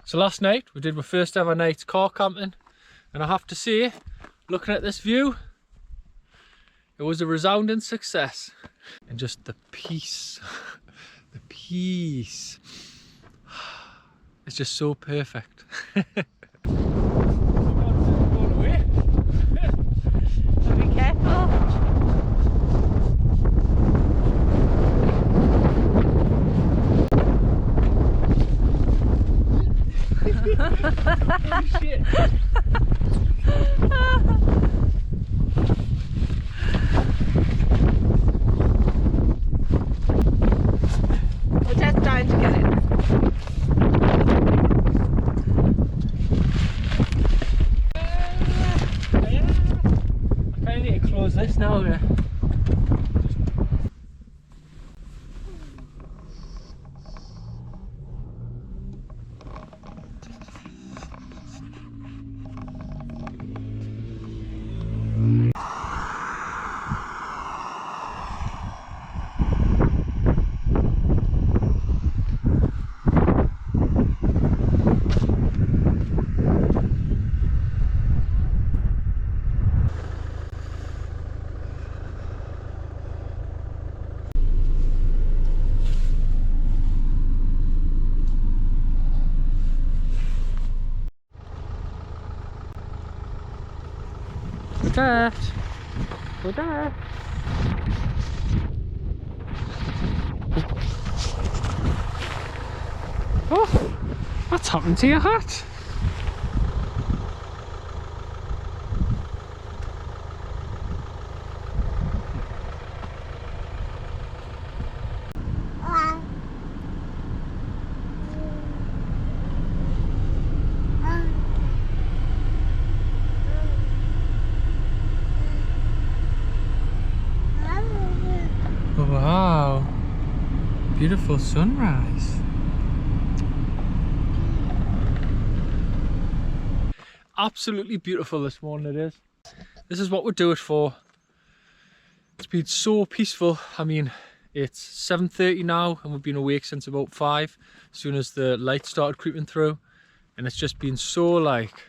So last night we did our first ever night car camping, and I have to say, looking at this view, it was a resounding success. And just the peace, the peace, it's just so perfect. Be careful. Holy shit. We're just trying to get it. I kind of need to close this now. That. Go there. Oh, what's happened to your hat? Wow, beautiful sunrise. Absolutely beautiful this morning it is. This is what we do it for. It's been so peaceful. I mean, it's 7:30 now and we've been awake since about 5, as soon as the light started creeping through. And it's just been so like,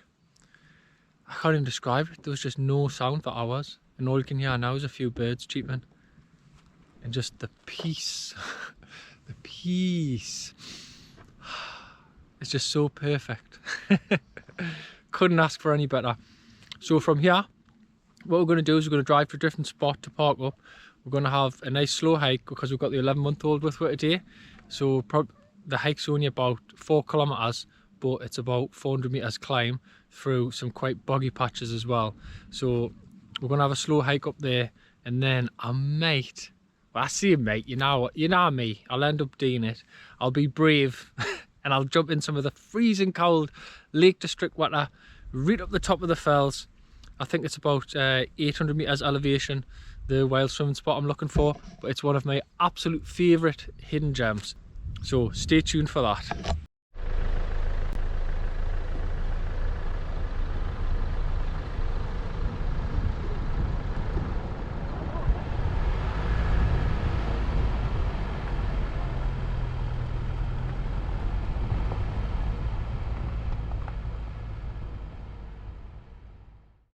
I can't even describe it. There was just no sound for hours. And all you can hear now is a few birds cheeping. And just the peace, the peace. It's just so perfect. Couldn't ask for any better. So from here, what we're going to do is we're going to drive to a different spot to park up. We're going to have a nice slow hike because we've got the 11-month-old with us today. So the hike's only about 4 kilometers, but it's about 400 meters climb through some quite boggy patches as well. So we're going to have a slow hike up there, and then I might, well, I see mate, you know me, I'll end up doing it. I'll be brave and I'll jump in some of the freezing cold Lake District water right up the top of the fells. I think it's about 800 meters elevation, the wild swimming spot I'm looking for, but it's one of my absolute favorite hidden gems. So stay tuned for that.